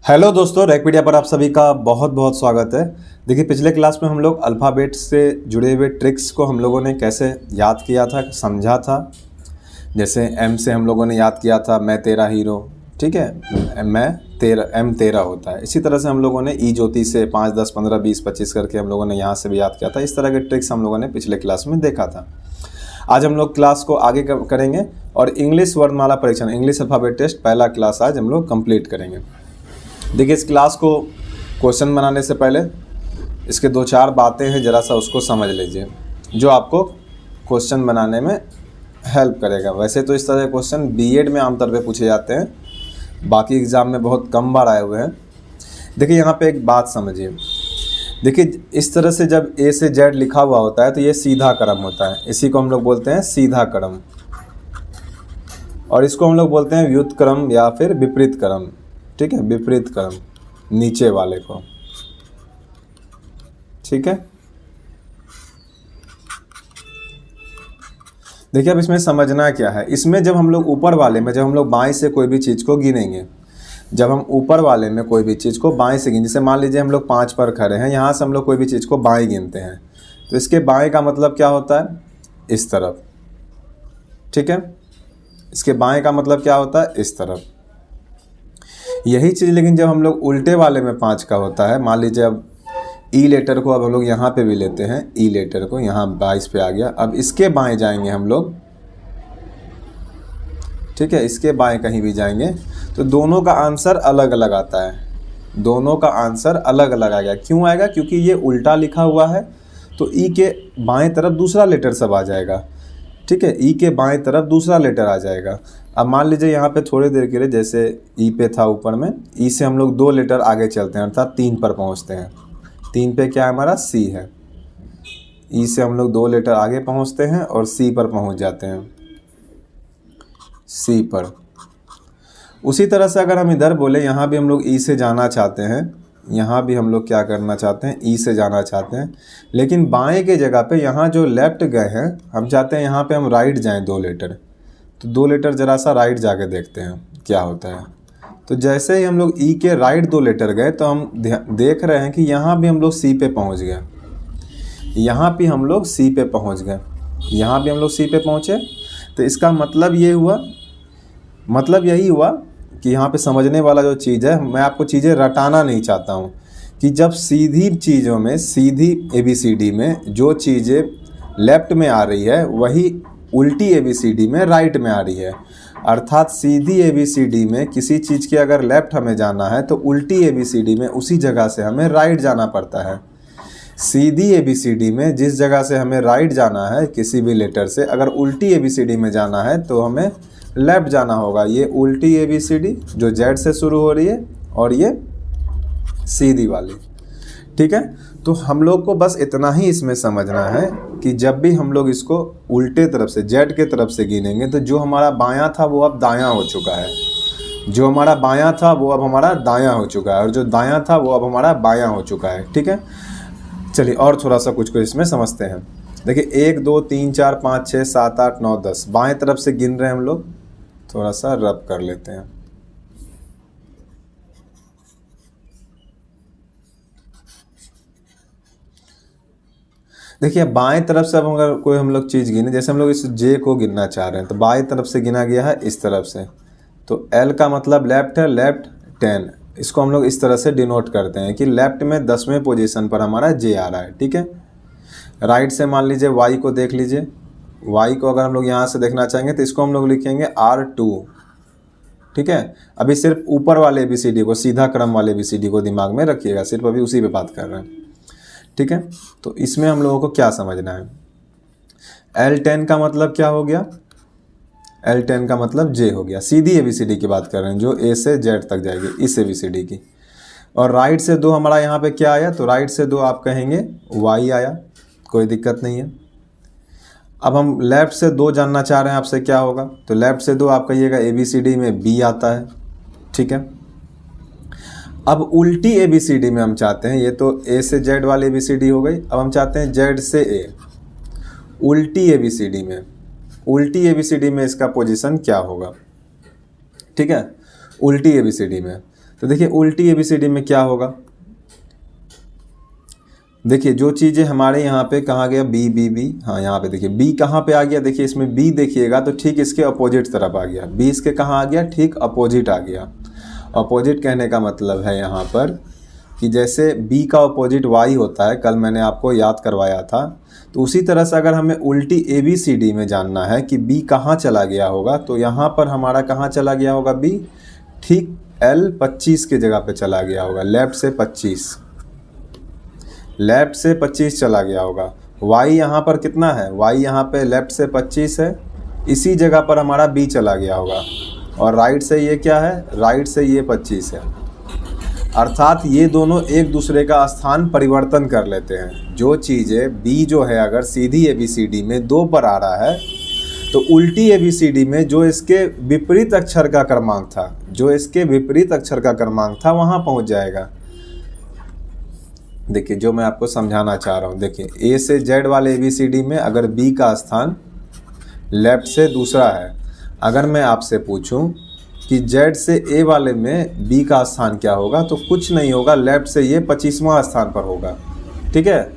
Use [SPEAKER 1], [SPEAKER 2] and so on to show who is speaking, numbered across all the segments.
[SPEAKER 1] Hello दोस्तों, रैकपीडिया पर आप सभी का बहुत बहुत स्वागत है। देखिए, पिछले क्लास में हम लोग अल्फ़ाबेट से जुड़े हुए ट्रिक्स को हम लोगों ने कैसे याद किया था, समझा था। जैसे एम से हम लोगों ने याद किया था मैं तेरा हीरो, ठीक है, मैं तेरा, एम तेरा होता है। इसी तरह से हम लोगों ने ई ज्योति से 5, 10, 15, 20, 25 करके हम लोगों ने यहाँ से भी याद किया था। इस तरह के ट्रिक्स हम लोगों ने पिछले क्लास में देखा था। आज हम लोग क्लास को आगे करेंगे और इंग्लिश वर्णमाला परीक्षण, इंग्लिश अल्फ़ाबेट टेस्ट पहला क्लास आज हम लोग कंप्लीट करेंगे। देखिए, इस क्लास को क्वेश्चन बनाने से पहले इसके 2-4 बातें हैं, ज़रा सा उसको समझ लीजिए, जो आपको क्वेश्चन बनाने में हेल्प करेगा। वैसे तो इस तरह के क्वेश्चन बीएड में आमतौर पे पूछे जाते हैं, बाकी एग्ज़ाम में बहुत कम बार आए हुए हैं। देखिए, यहाँ पे एक बात समझिए। देखिए, इस तरह से जब ए से जेड लिखा हुआ होता है तो ये सीधा क्रम होता है। इसी को हम लोग बोलते हैं सीधा क्रम, और इसको हम लोग बोलते हैं व्युत्क्रम क्रम या फिर विपरीत क्रम। ठीक है, विपरीत क्रम, नीचे वाले को। ठीक है, देखिए अब इसमें समझना क्या है। इसमें जब हम लोग ऊपर वाले में, जब हम लोग बाएं से कोई भी चीज़ को गिनेंगे, जब हम ऊपर वाले में कोई भी चीज़ को बाएं से गिन, जैसे मान लीजिए हम लोग 5 पर खड़े हैं, यहाँ से हम लोग कोई भी चीज़ को बाएं गिनते हैं, तो इसके बाएं का मतलब क्या होता है? इस तरफ। ठीक है, इसके बाएं का मतलब क्या होता है? इस तरफ। यही चीज़ लेकिन जब हम लोग उल्टे वाले में 5 का होता है, मान लीजिए अब ई लेटर को अब हम लोग यहाँ पे भी लेते हैं, ई लेटर को यहाँ 22 पे आ गया। अब इसके बाएं जाएंगे हम लोग, ठीक है, इसके बाएं कहीं भी जाएंगे तो दोनों का आंसर अलग अलग आता है। दोनों का आंसर अलग अलग आ गया। क्यों आएगा? क्योंकि ये उल्टा लिखा हुआ है, तो ई के बाएं तरफ दूसरा लेटर सब आ जाएगा। ठीक है, ई के बाएं तरफ दूसरा लेटर आ जाएगा। अब मान लीजिए यहाँ पे थोड़ी देर के लिए, जैसे ई पे था ऊपर में, ई से हम लोग 2 लेटर आगे चलते हैं, अर्थात 3 पर पहुँचते हैं। 3 पे क्या है हमारा? सी है। ई से हम लोग 2 लेटर आगे पहुँचते हैं और सी पर पहुँच जाते हैं, सी पर। उसी तरह से अगर हम इधर बोले, यहाँ भी हम लोग ई से जाना चाहते हैं, यहाँ भी हम लोग क्या करना चाहते हैं? ई से जाना चाहते हैं, लेकिन बाएं के जगह पे यहाँ जो लेफ्ट गए हैं, हम चाहते हैं यहाँ पे हम राइट जाएं 2 लेटर। तो 2 लेटर ज़रा सा राइट जाके देखते हैं क्या होता है। तो जैसे ही हम लोग ई के राइट 2 लेटर गए तो हम देख रहे हैं कि यहाँ भी हम लोग सी पे पहुँच गए, यहाँ भी हम लोग सी पे पहुँच गए, यहाँ भी हम लोग सी पे पहुँचे। तो इसका मतलब ये हुआ, मतलब यही हुआ कि यहाँ पे समझने वाला जो चीज़ है, मैं आपको चीज़ें रटाना नहीं चाहता हूँ, कि जब सीधी चीज़ों में, सीधी ABCD में जो चीज़ें लेफ़्ट में आ रही है वही उल्टी ABCD में राइट में आ रही है। अर्थात सीधी ABCD में किसी चीज़ के अगर लेफ़्ट हमें जाना है तो उल्टी ABCD में उसी जगह से हमें राइट जाना पड़ता है। सीधी ABCD में जिस जगह से हमें राइट जाना है किसी भी लेटर से, अगर उल्टी ABCD में जाना है तो हमें लेफ़्ट जाना होगा। ये उल्टी ABCD जो जेड से शुरू हो रही है और ये सीधी वाली। ठीक है, तो हम लोग को बस इतना ही इसमें समझना है कि जब भी हम लोग इसको उल्टे तरफ से, जेड के तरफ से गिनेंगे, तो जो हमारा बायां था वो अब दायां हो चुका है, जो हमारा बायां था वो अब हमारा दायां हो चुका है, और जो दायां था वो अब हमारा बायां हो चुका है। ठीक है, चलिए और थोड़ा सा कुछ इसमें समझते हैं। देखिए, 1, 2, 3, 4, 5, 6, 7, 8, 9, 10 बाएं तरफ से गिन रहे हैं हम लोग। थोड़ा सा रब कर लेते हैं। देखिए, बाएं तरफ से अब अगर कोई हम लोग चीज़ गिने, जैसे हम लोग इस जे को गिनना चाह रहे हैं, तो बाएं तरफ से गिना गया है इस तरफ से, तो एल का मतलब लेफ्ट है, लेफ्ट 10। इसको हम लोग इस तरह से डिनोट करते हैं कि लेफ्ट में 10वें पोजीशन पर हमारा जे आ रहा है। ठीक है, राइट से मान लीजिए वाई को देख लीजिए। वाई को अगर हम लोग यहाँ से देखना चाहेंगे तो इसको हम लोग लिखेंगे R2। ठीक है, अभी सिर्फ ऊपर वाले ABCD को, सीधा क्रम वाले ABCD को दिमाग में रखिएगा, सिर्फ अभी उसी पे बात कर रहे हैं। ठीक है, तो इसमें हम लोगों को क्या समझना है? L10 का मतलब क्या हो गया? L10 का मतलब J हो गया। सीधी ABCD की बात कर रहे हैं, जो A से Z तक जाएगी, इस ABCD की। और राइट से 2 हमारा यहाँ पे क्या आया? तो राइट से 2 आप कहेंगे Y आया, कोई दिक्कत नहीं है। अब हम लेफ़्ट से 2 जानना चाह रहे हैं आपसे, क्या होगा? तो लेफ़्ट से 2 आप कहिएगा ABCD में B आता है। ठीक है, अब उल्टी ABCD में हम चाहते हैं, ये तो A से Z वाली ABCD हो गई, अब हम चाहते हैं Z से A। उल्टी ABCD में, उल्टी ABCD में इसका पोजीशन क्या होगा? ठीक है, उल्टी ABCD में तो देखिए उल्टी ABCD में क्या होगा, देखिए जो चीज़ें हमारे यहाँ पे कहाँ गया B B B, हाँ यहाँ पे देखिए B कहाँ पे आ गया, देखिए इसमें B देखिएगा तो ठीक इसके अपोजिट तरफ आ गया, B इसके कहाँ आ गया, ठीक अपोजिट आ गया। अपोजिट कहने का मतलब है यहाँ पर कि जैसे B का अपोजिट Y होता है, कल मैंने आपको याद करवाया था, तो उसी तरह से अगर हमें उल्टी ABCD में जानना है कि B कहाँ चला गया होगा, तो यहाँ पर हमारा कहाँ चला गया होगा B, ठीक L 25 के जगह पे चला गया होगा, लेफ्ट से 25, लेफ्ट से 25 चला गया होगा। Y यहाँ पर कितना है, Y यहाँ पे लेफ्ट से 25 है, इसी जगह पर हमारा B चला गया होगा। और राइट से ये क्या है, राइट से ये 25 है, अर्थात ये दोनों एक दूसरे का स्थान परिवर्तन कर लेते हैं। जो चीज़ें B जो है अगर सीधी ABCD में 2 पर आ रहा है, तो उल्टी ABCD में जो इसके विपरीत अक्षर का क्रमांक था, जो इसके विपरीत अक्षर का क्रमांक था वहाँ पहुँच जाएगा। देखिए जो मैं आपको समझाना चाह रहा हूँ, देखिए A से Z वाले ABCD में अगर B का स्थान लेफ्ट से दूसरा है, अगर मैं आपसे पूछूं कि Z से A वाले में B का स्थान क्या होगा, तो कुछ नहीं होगा, लेफ्ट से ये 25वां स्थान पर होगा। ठीक है,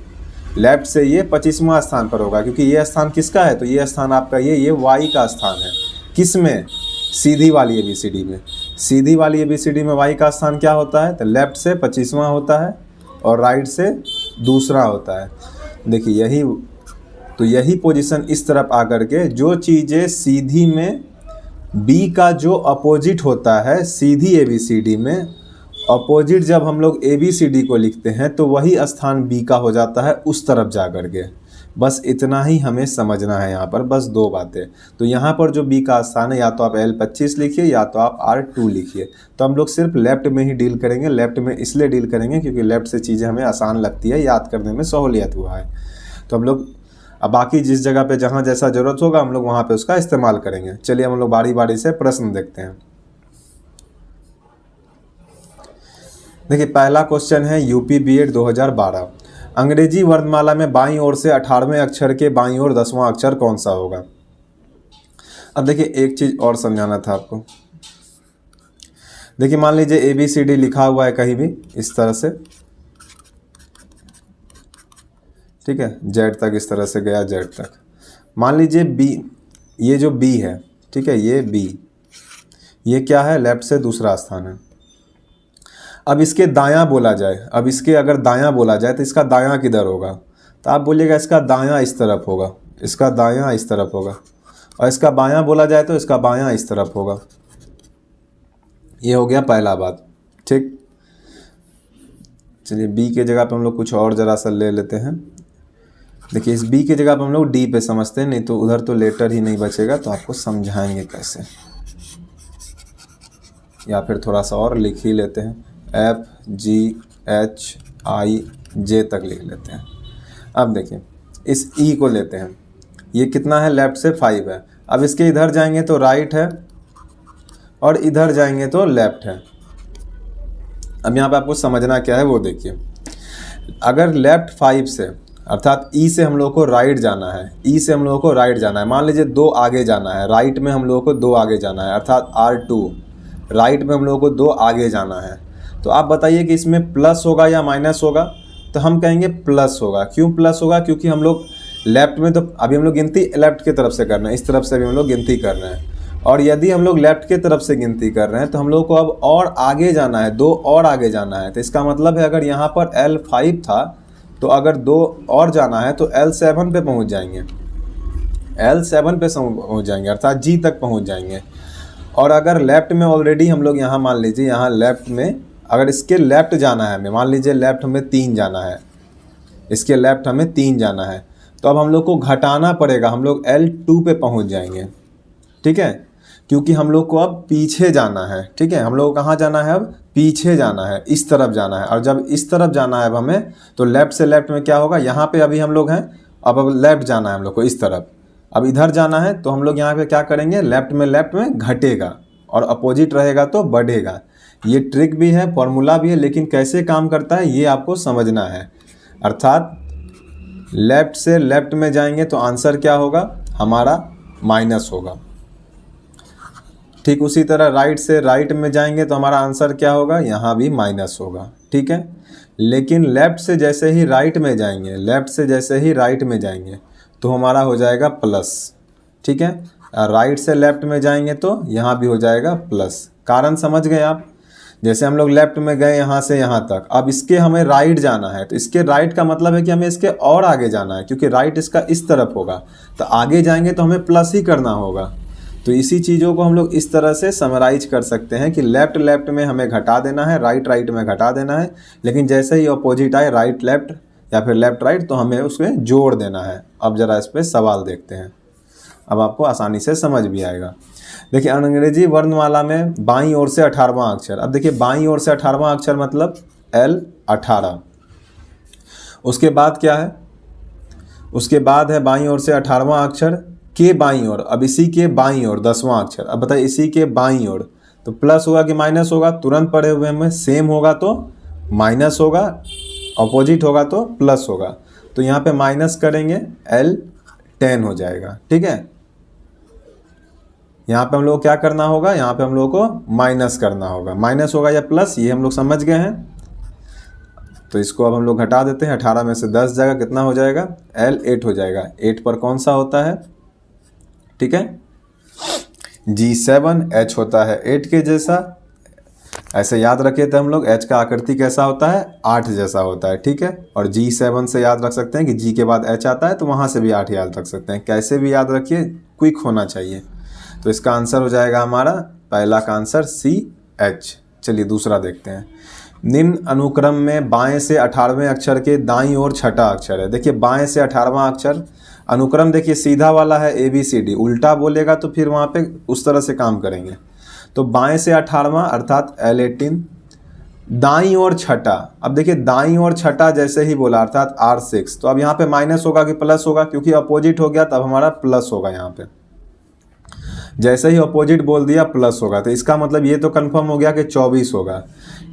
[SPEAKER 1] लेफ्ट से ये 25वां स्थान पर होगा, क्योंकि ये स्थान किसका है, तो ये स्थान आपका ये Y का स्थान है। किस में, सीधी वाली ABCD में। सीधी वाली ABCD में Y का स्थान क्या होता है, तो लेफ्ट से 25वां होता है और राइट से दूसरा होता है। देखिए यही पोजीशन इस तरफ आकर के जो चीज़ें सीधी में B का जो अपोजिट होता है, सीधी ABCD में अपोजिट जब हम लोग ABCD को लिखते हैं तो वही स्थान B का हो जाता है उस तरफ जा कर के। बस इतना ही हमें समझना है यहाँ पर, बस 2 बातें। तो यहाँ पर जो B का स्थान है, या तो आप L25 लिखिए या तो आप R2 लिखिए। तो हम लोग सिर्फ लेफ़्ट में ही डील करेंगे। लेफ़्ट में इसलिए डील करेंगे क्योंकि लेफ़्ट से चीज़ें हमें आसान लगती है, याद करने में सहूलियत हुआ है। तो हम लोग अब बाकी जिस जगह पे जहाँ जैसा ज़रूरत होगा हम लोग वहाँ पे उसका इस्तेमाल करेंगे। चलिए हम लोग बारी बारी से प्रश्न देखते हैं। देखिए पहला क्वेश्चन है यूपी B.Ed 2012, अंग्रेजी वर्णमाला में बाईं ओर से 18वें अक्षर के बाईं ओर 10वां अक्षर कौन सा होगा। अब देखिए एक चीज़ और समझाना था आपको। देखिए मान लीजिए ABCD लिखा हुआ है कहीं भी इस तरह से, ठीक है, Z तक इस तरह से गया, Z तक। मान लीजिए B, ये जो B है, ठीक है, ये B, ये क्या है, लेफ्ट से दूसरा स्थान है। अब इसके दायां बोला जाए, अब इसके अगर दायां बोला जाए तो इसका दायां किधर होगा, तो आप बोलिएगा इसका दायां इस तरफ होगा, इसका दायां इस तरफ होगा। और इसका बायां बोला जाए तो इसका बायां इस तरफ होगा। ये हो गया पहला बात, ठीक। चलिए B के जगह पे हम लोग कुछ और ज़रा सा ले लेते हैं। देखिए इस B के जगह पे हम लोग D पे समझते हैं, नहीं तो उधर तो लेटर ही नहीं बचेगा, तो आपको समझाएंगे कैसे, या फिर थोड़ा सा और लिख ही लेते हैं, F G H I J तक लिख लेते हैं। अब देखिए इस E को लेते हैं, ये कितना है, लेफ्ट से 5 है। अब इसके इधर जाएंगे तो राइट है और इधर जाएंगे तो लेफ्ट है। अब यहाँ पे आपको समझना क्या है वो देखिए। अगर लेफ्ट 5 से अर्थात E से हम लोगों को राइट जाना है, E से हम लोगों को राइट जाना है, मान लीजिए 2 आगे जाना है, राइट में हम लोगों को 2 आगे जाना है, अर्थात R2, राइट में हम लोगों को 2 आगे जाना है। तो आप बताइए कि इसमें प्लस होगा या माइनस होगा, तो हम कहेंगे प्लस होगा। क्यों प्लस होगा, क्योंकि हम लोग लेफ्ट में, तो अभी हम लोग गिनती लेफ्ट की तरफ से कर रहे हैं, इस तरफ से भी हम लोग गिनती कर रहे हैं। और यदि हम लोग लेफ्ट की तरफ से गिनती कर रहे हैं तो हम लोग को अब और आगे जाना है, 2 और आगे जाना है। तो इसका मतलब है अगर यहाँ पर L5 था तो अगर 2 और जाना है तो L7 पे पहुँच जाएंगे, L7 पे पहुँच जाएंगे, अर्थात G तक पहुँच जाएंगे। और अगर लेफ्ट में ऑलरेडी हम लोग यहाँ मान लीजिए, यहाँ लेफ्ट में अगर इसके लेफ्ट जाना है हमें, मान लीजिए लेफ्ट हमें 3 जाना है, इसके लेफ्ट हमें 3 जाना है, तो अब हम लोग को घटाना पड़ेगा, हम लोग L2 पे पहुँच जाएंगे, ठीक है, क्योंकि हम लोग को अब पीछे जाना है। ठीक है, हम लोग को कहाँ जाना है, अब पीछे जाना है, इस तरफ जाना है। और जब इस तरफ जाना है अब हमें, तो लेफ्ट से लेफ्ट में क्या होगा, यहाँ पे अभी हम लोग हैं, अब लेफ्ट जाना है हम लोग को इस तरफ। अब इधर जाना है तो हम लोग यहाँ पे क्या करेंगे, लेफ्ट में घटेगा और अपोजिट रहेगा तो बढ़ेगा। ये ट्रिक भी है, फॉर्मूला भी है, लेकिन कैसे काम करता है ये आपको समझना है। अर्थात लेफ्ट से लेफ्ट में जाएंगे तो आंसर क्या होगा, हमारा माइनस होगा। ठीक उसी तरह राइट से राइट में जाएंगे तो हमारा आंसर क्या होगा, यहाँ भी माइनस होगा। ठीक है, लेकिन लेफ्ट से जैसे ही राइट में जाएंगे, लेफ्ट से जैसे ही राइट में जाएंगे तो हमारा हो जाएगा प्लस। ठीक है, राइट से लेफ्ट में जाएंगे तो यहाँ भी हो जाएगा प्लस। कारण समझ गए आप? जैसे हम लोग लेफ्ट में गए यहाँ से यहाँ तक, अब इसके हमें राइट जाना है तो इसके राइट का मतलब है कि हमें इसके और आगे जाना है, क्योंकि राइट इसका इस तरफ होगा तो आगे जाएंगे तो हमें प्लस ही करना होगा। तो इसी चीज़ों को हम लोग इस तरह से समराइज कर सकते हैं कि लेफ्ट लेफ्ट में हमें घटा देना है, राइट राइट में घटा देना है, लेकिन जैसे ही अपोजिट आए राइट लेफ्ट या फिर लेफ्ट राइट तो हमें उसमें जोड़ देना है। अब ज़रा इस पर सवाल देखते हैं, अब आपको आसानी से समझ भी आएगा। देखिए अंग्रेजी वर्णमाला में बाईं ओर से 18वां अक्षर, अब देखिए बाईं ओर से 18वां अक्षर मतलब L18। उसके बाद क्या है, उसके बाद है बाईं ओर से 18वां अक्षर के बाईं ओर। अब इसी के बाईं ओर 10वां अक्षर, अब बताइए इसी के बाईं ओर तो प्लस होगा कि माइनस होगा? तुरंत पढ़े हुए में सेम होगा तो माइनस होगा, अपोजिट होगा तो प्लस होगा। तो यहाँ पे माइनस करेंगे L10 हो जाएगा। ठीक है, यहाँ पे हम लोग को क्या करना होगा, यहाँ पे हम लोग को माइनस करना होगा। माइनस होगा या प्लस ये हम लोग समझ गए हैं। तो इसको अब हम लोग घटा देते हैं, 18 में से 10 जाएगा, कितना हो जाएगा? L8 हो जाएगा। 8 पर कौन सा होता है? ठीक है, G7, H होता है 8 के जैसा। ऐसे याद रखे थे हम लोग, H का आकृति कैसा होता है? 8 जैसा होता है। ठीक है, और G7 से याद रख सकते हैं कि G के बाद H आता है तो वहाँ से भी 8 याद रख सकते हैं। कैसे भी याद रखिए, क्विक होना चाहिए। तो इसका आंसर हो जाएगा हमारा पहला का आंसर CH। चलिए दूसरा देखते हैं। निम्न अनुक्रम में बाएं से 18वें अक्षर के दाईं ओर छठा अक्षर है। देखिए बाएं से 18वां अक्षर, अनुक्रम देखिए सीधा वाला है ABCD, उल्टा बोलेगा तो फिर वहाँ पे उस तरह से काम करेंगे। तो बाएं से 18वां अर्थात L18, दाईं ओर छठा। अब देखिए दाईं ओर छठा जैसे ही बोला अर्थात R6, तो अब यहाँ पे माइनस होगा कि प्लस होगा? क्योंकि अपोजिट हो गया तब हमारा प्लस होगा। यहाँ पे जैसे ही अपोजिट बोल दिया प्लस होगा, तो इसका मतलब ये तो कंफर्म हो गया कि 24 होगा।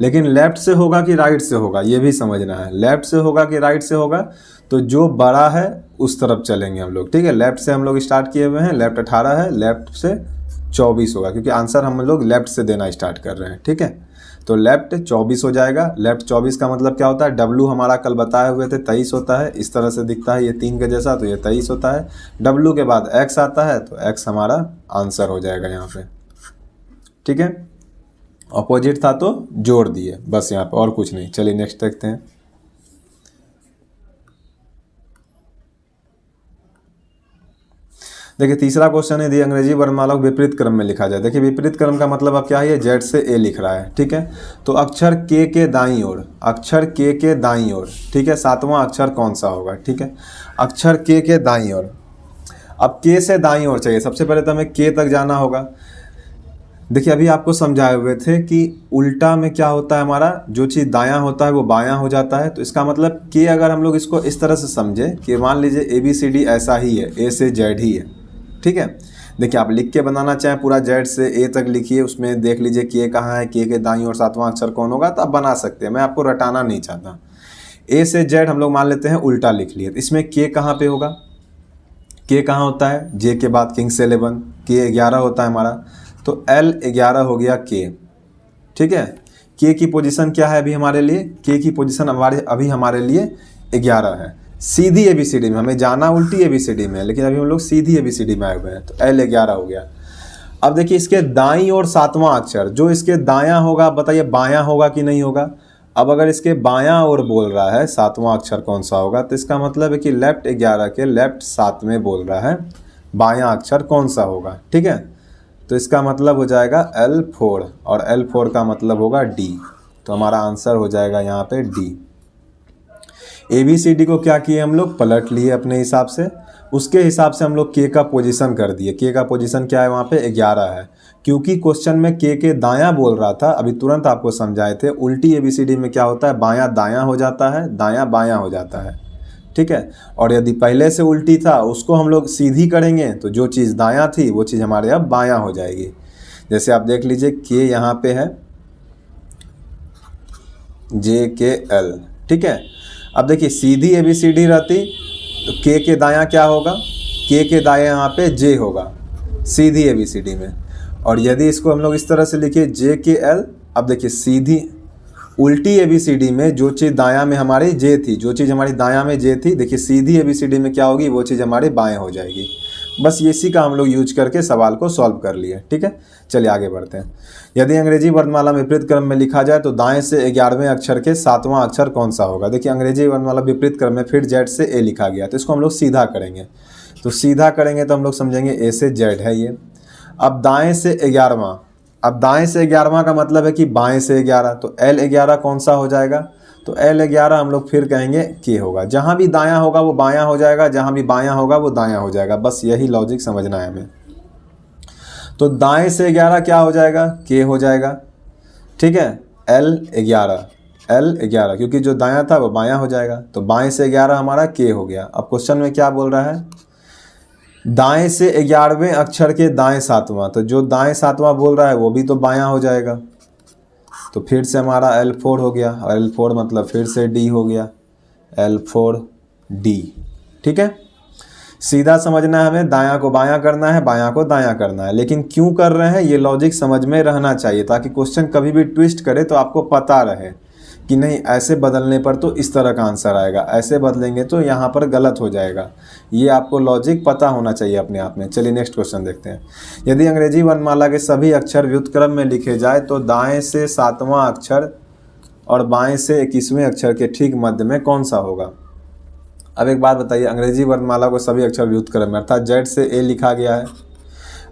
[SPEAKER 1] लेकिन लेफ्ट से होगा कि राइट से होगा ये भी समझना है। लेफ्ट से होगा कि राइट से होगा, तो जो बड़ा है उस तरफ चलेंगे हम लोग। ठीक है, लेफ्ट से हम लोग स्टार्ट किए हुए हैं, लेफ्ट 18 है, लेफ्ट से 24 होगा, क्योंकि आंसर हम लोग लेफ्ट से देना स्टार्ट कर रहे हैं। ठीक है, तो लेफ्ट 24 हो जाएगा। लेफ्ट 24 का मतलब क्या होता है? W हमारा कल बताए हुए थे 23 होता है, इस तरह से दिखता है ये 3 के जैसा, तो ये 23 होता है। W के बाद X आता है तो X हमारा आंसर हो जाएगा यहाँ पे। ठीक है, अपोजिट था तो जोड़ दिए बस यहाँ पे, और कुछ नहीं। चलिए नेक्स्ट देखते हैं। देखिए तीसरा क्वेश्चन है, अंग्रेजी वर्णमाला को विपरीत क्रम में लिखा जाए। देखिए विपरीत क्रम का मतलब अब क्या है? ये Z से A लिख रहा है। ठीक है, तो अक्षर K के दाईं ओर, अक्षर K के दाईं ओर। ठीक है, 7वां अक्षर कौन सा होगा? ठीक है, अक्षर K के दाईं ओर। अब K से दाईं ओर चाहिए, सबसे पहले तो हमें K तक जाना होगा। देखिए अभी आपको समझाए हुए थे कि उल्टा में क्या होता है, हमारा जो चीज़ दायां होता है वो बायां हो जाता है। तो इसका मतलब कि अगर हम लोग इसको इस तरह से समझे कि मान लीजिए ABCD ऐसा ही है, A से Z ही है। ठीक है, देखिए आप लिख के बनाना चाहें पूरा Z से A तक लिखिए, उसमें देख लीजिए K कहाँ है, K के दाईं ओर 7वां अक्षर कौन होगा, तो आप बना सकते हैं। मैं आपको रटाना नहीं चाहता। A से Z हम लोग मान लेते हैं उल्टा लिख लिए, तो इसमें K कहाँ पे होगा? K कहाँ होता है? J के बाद किंग्स 11, K 11 होता है हमारा, तो L11 हो गया K। ठीक है, K की पोजीशन क्या है अभी हमारे लिए? K की पोजीशन अभी हमारे लिए 11 है। सीधी ABCD में हमें जाना उल्टी ABCD में है, लेकिन अभी हम लोग सीधी ABCD में आए हुए हैं, तो L11 हो गया। अब देखिए इसके दाईं ओर 7वां अक्षर, जो इसके दायां होगा बताइए बायां होगा कि नहीं होगा? अब अगर इसके बायां ओर बोल रहा है 7वां अक्षर कौन सा होगा, तो इसका मतलब है कि लेफ्ट 11 के लेफ्ट 7 में बोल रहा है, बायां अक्षर कौन सा होगा? ठीक है, तो इसका मतलब हो जाएगा L4, और L4 का मतलब होगा D। तो हमारा आंसर हो जाएगा यहाँ पे D। ABCD को क्या किए हम लोग? पलट लिए अपने हिसाब से, उसके हिसाब से हम लोग K का पोजीशन कर दिए। K का पोजीशन क्या है वहाँ पे? 11 है, क्योंकि क्वेश्चन में K के दायां बोल रहा था। अभी तुरंत आपको समझाए थे उल्टी ABCD में क्या होता है? बायां दायां हो जाता है, दायां बायां हो जाता है। ठीक है, और यदि पहले से उल्टी था उसको हम लोग सीधी करेंगे तो जो चीज़ दायां थी वो चीज़ हमारे अब बायां हो जाएगी। जैसे आप देख लीजिए K यहाँ पे है JKL। ठीक है, अब देखिए सीधी ABCD रहती तो K के दायां क्या होगा? K के दायां यहाँ पे J होगा सीधी ABCD में, और यदि इसको हम लोग इस तरह से लिखिए JKL, अब देखिए सीधी उल्टी ABCD में जो चीज़ दायां में हमारी J थी, जो चीज़ हमारी दायां में J थी, देखिए सीधी ABCD में क्या होगी, वो चीज़ हमारे बाएं हो जाएगी। बस इसी का हम लोग यूज करके सवाल को सॉल्व कर लिए। ठीक है, चलिए आगे बढ़ते हैं। यदि अंग्रेजी वर्णमाला विपरीत क्रम में लिखा जाए तो दाएं से 11वें अक्षर के 7वां अक्षर कौन सा होगा। देखिए अंग्रेजी वर्णमाला विपरीत क्रम में फिर Z से A लिखा गया, तो इसको हम लोग सीधा करेंगे। तो सीधा करेंगे तो हम लोग समझेंगे A से Z है ये। अब दाएं से 11वां, अब दाएं से 11वां का मतलब है कि बाएं से 11, तो L11 कौन सा हो जाएगा, तो L11 हम लोग फिर कहेंगे K होगा। जहाँ भी दायां होगा वो बायां हो जाएगा, जहाँ भी बायां होगा वो दायां हो जाएगा। बस यही लॉजिक समझना है हमें। तो दाएं से 11 क्या हो जाएगा, K हो जाएगा। ठीक है, L11 क्योंकि जो दायां था वो बायां हो जाएगा, तो बाएं से 11 हमारा K हो गया। अब क्वेश्चन में क्या बोल रहा है, दाएं से 11वें अक्षर के दाएं 7वां, तो जो दाएं 7वां बोल रहा है वो भी तो बायां हो जाएगा। तो फिर से हमारा L4 हो गया, और L4 मतलब फिर से D हो गया, L4D। ठीक है, सीधा समझना है हमें, दायां को बायां करना है, बायां को दायां करना है। लेकिन क्यों कर रहे हैं ये लॉजिक समझ में रहना चाहिए, ताकि क्वेश्चन कभी भी ट्विस्ट करे तो आपको पता रहे कि नहीं ऐसे बदलने पर तो इस तरह का आंसर आएगा, ऐसे बदलेंगे तो यहाँ पर गलत हो जाएगा। ये आपको लॉजिक पता होना चाहिए अपने आप में। चलिए नेक्स्ट क्वेश्चन देखते हैं। यदि अंग्रेजी वर्णमाला के सभी अक्षर व्युत्क्रम में लिखे जाए तो दाएं से 7वां अक्षर और बाएं से 21वें अक्षर के ठीक मध्य में कौन सा होगा। अब एक बात बताइए, अंग्रेजी वर्णमाला को सभी अक्षर व्युत्क्रम में अर्थात Z से A लिखा गया है।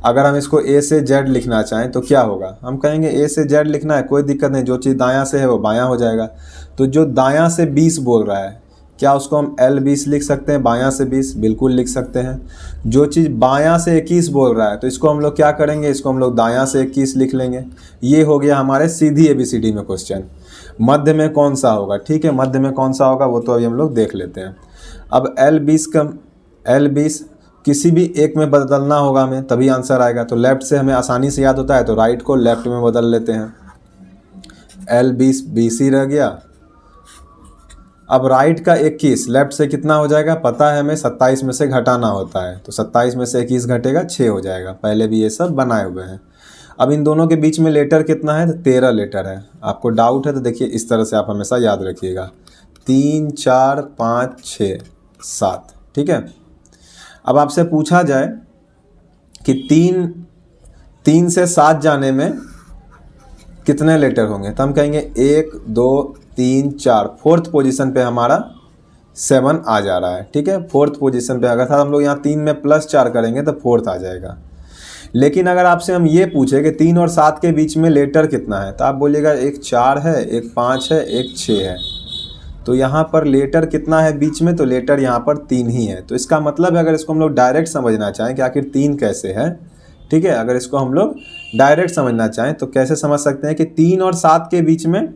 [SPEAKER 1] अगर हम इसको A से Z लिखना चाहें तो क्या होगा, हम कहेंगे A से Z लिखना है, कोई दिक्कत नहीं, जो चीज़ दायां से है वो बायां हो जाएगा। तो जो दायां से 20 बोल रहा है, क्या उसको हम L20 लिख सकते हैं, बायां से 20, बिल्कुल लिख सकते हैं। जो चीज़ बायां से 21 बोल रहा है तो इसको हम लोग क्या करेंगे, इसको हम लोग दायां से 21 लिख लेंगे। ये हो गया हमारे सीधी ABCD में क्वेश्चन। मध्य में कौन सा होगा, ठीक है, मध्य में कौन सा होगा वो तो अभी हम लोग देख लेते हैं। अब L20 किसी भी एक में बदलना होगा हमें, तभी आंसर आएगा। तो लेफ्ट से हमें आसानी से याद होता है, तो राइट को लेफ्ट में बदल लेते हैं। L20 BC रह गया। अब राइट का 21 लेफ्ट से कितना हो जाएगा पता है हमें, 27 में से घटाना होता है, तो 27 में से 21 घटेगा 6 हो जाएगा। पहले भी ये सब बनाए हुए हैं। अब इन दोनों के बीच में लेटर कितना है, तो 13 लेटर है। आपको डाउट है तो देखिए इस तरह से आप हमेशा याद रखिएगा, 3 4 5 6 7। ठीक है, अब आपसे पूछा जाए कि 3 से 7 जाने में कितने लेटर होंगे, तो हम कहेंगे 1 2 3 4, फोर्थ पोजीशन पे हमारा 7 आ जा रहा है। ठीक है, फोर्थ पोजीशन पे अगर था हम लोग यहाँ 3 में +4 करेंगे तो फोर्थ आ जाएगा। लेकिन अगर आपसे हम ये पूछे कि 3 और 7 के बीच में लेटर कितना है, तो आप बोलिएगा एक 4 है, एक 5 है, एक 6 है। तो यहाँ पर लेटर कितना है बीच में, तो लेटर यहाँ पर 3 ही है। तो इसका मतलब है अगर इसको हम लोग डायरेक्ट समझना चाहें कि आखिर 3 कैसे है, ठीक है, अगर इसको हम लोग डायरेक्ट समझना चाहें तो कैसे समझ सकते हैं कि 3 और 7 के बीच में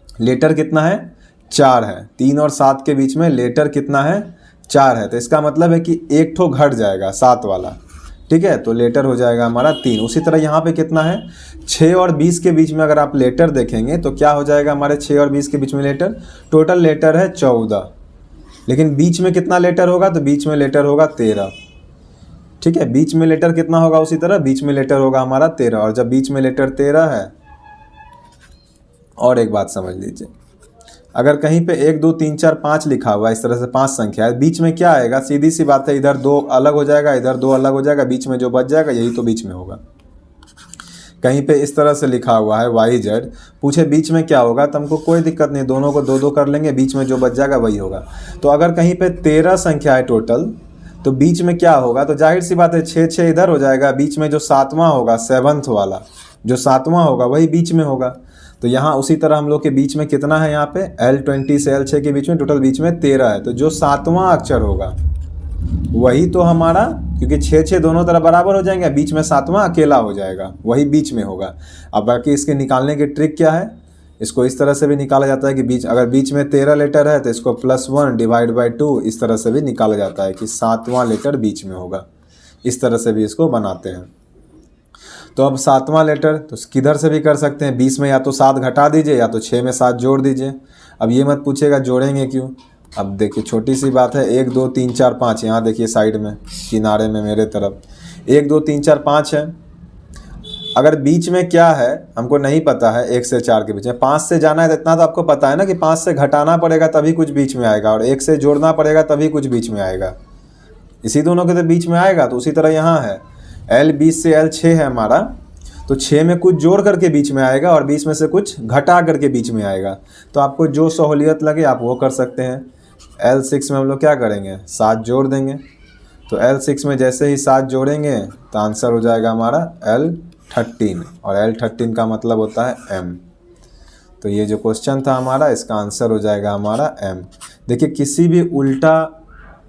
[SPEAKER 1] लेटर कितना है, 4 है। 3 और 7 के बीच में लेटर कितना है, 4 है। तो इसका मतलब है कि एक ठो घट जाएगा 7 वाला। ठीक है, तो लेटर हो जाएगा हमारा 3। उसी तरह यहाँ पे कितना है, 6 और 20 के बीच में अगर आप लेटर देखेंगे तो क्या हो जाएगा हमारे 6 और 20 के बीच में लेटर, टोटल लेटर है 14, लेकिन बीच में कितना लेटर होगा, तो बीच में लेटर होगा 13। ठीक है, बीच में लेटर कितना होगा, उसी तरह बीच में लेटर होगा हमारा 13। और जब बीच में लेटर 13 है, और एक बात समझ लीजिए, अगर कहीं पे 1 2 3 4 5 लिखा हुआ है, इस तरह से 5 संख्या है, बीच में क्या आएगा, सीधी सी बात है, इधर 2 अलग हो जाएगा, इधर 2 अलग हो जाएगा, बीच में जो बच जाएगा यही तो बीच में होगा। कहीं पे इस तरह से लिखा हुआ है YZ, पूछे बीच में क्या होगा, तो हमको कोई दिक्कत नहीं, दोनों को 2 2 कर लेंगे, बीच में जो बच जाएगा वही होगा। तो अगर कहीं पे 13 संख्या है टोटल, तो बीच में क्या होगा, तो जाहिर सी बात है 6 6 इधर हो जाएगा, बीच में जो 7वां होगा, 7th वाला जो 7वां होगा वही बीच में होगा। तो यहाँ उसी तरह हम लोग के बीच में कितना है, यहाँ पे L20 से L6 के बीच में टोटल बीच में 13 है। तो जो 7वां अक्षर होगा वही तो हमारा, क्योंकि 6 6 दोनों तरफ बराबर हो जाएंगे, बीच में 7वां अकेला हो जाएगा, वही बीच में होगा। अब बाकी इसके निकालने की ट्रिक क्या है, इसको इस तरह से भी निकाला जाता है कि अगर बीच में 13 लेटर है तो इसको +1 / 2 इस तरह से भी निकाला जाता है कि 7वां लेटर बीच में होगा। इस तरह से भी इसको बनाते हैं। तो अब 7वां लेटर तो किधर से भी कर सकते हैं, 20 में या तो 7 घटा दीजिए या तो 6 में 7 जोड़ दीजिए। अब ये मत पूछेगा जोड़ेंगे क्यों, अब देखिए छोटी सी बात है, 1 2 3 4 5, यहाँ देखिए साइड में किनारे में मेरे तरफ 1 2 3 4 5 है। अगर बीच में क्या है हमको नहीं पता है, 1 से 4 के बीच में 5 से जाना है तो इतना तो आपको पता है ना कि 5 से घटाना पड़ेगा तभी कुछ बीच में आएगा, और 1 से जोड़ना पड़ेगा तभी कुछ बीच में आएगा। इसी दोनों के तो बीच में आएगा। तो उसी तरह यहाँ है L 20 से L 6 है हमारा, तो 6 में कुछ जोड़ करके बीच में आएगा और 20 में से कुछ घटा करके बीच में आएगा। तो आपको जो सहूलियत लगे आप वो कर सकते हैं। L 6 में हम लोग क्या करेंगे, 7 जोड़ देंगे। तो L 6 में जैसे ही 7 जोड़ेंगे तो आंसर हो जाएगा हमारा L 13, और L 13 का मतलब होता है M। तो ये जो क्वेश्चन था हमारा, इसका आंसर हो जाएगा हमारा M। देखिए किसी भी उल्टा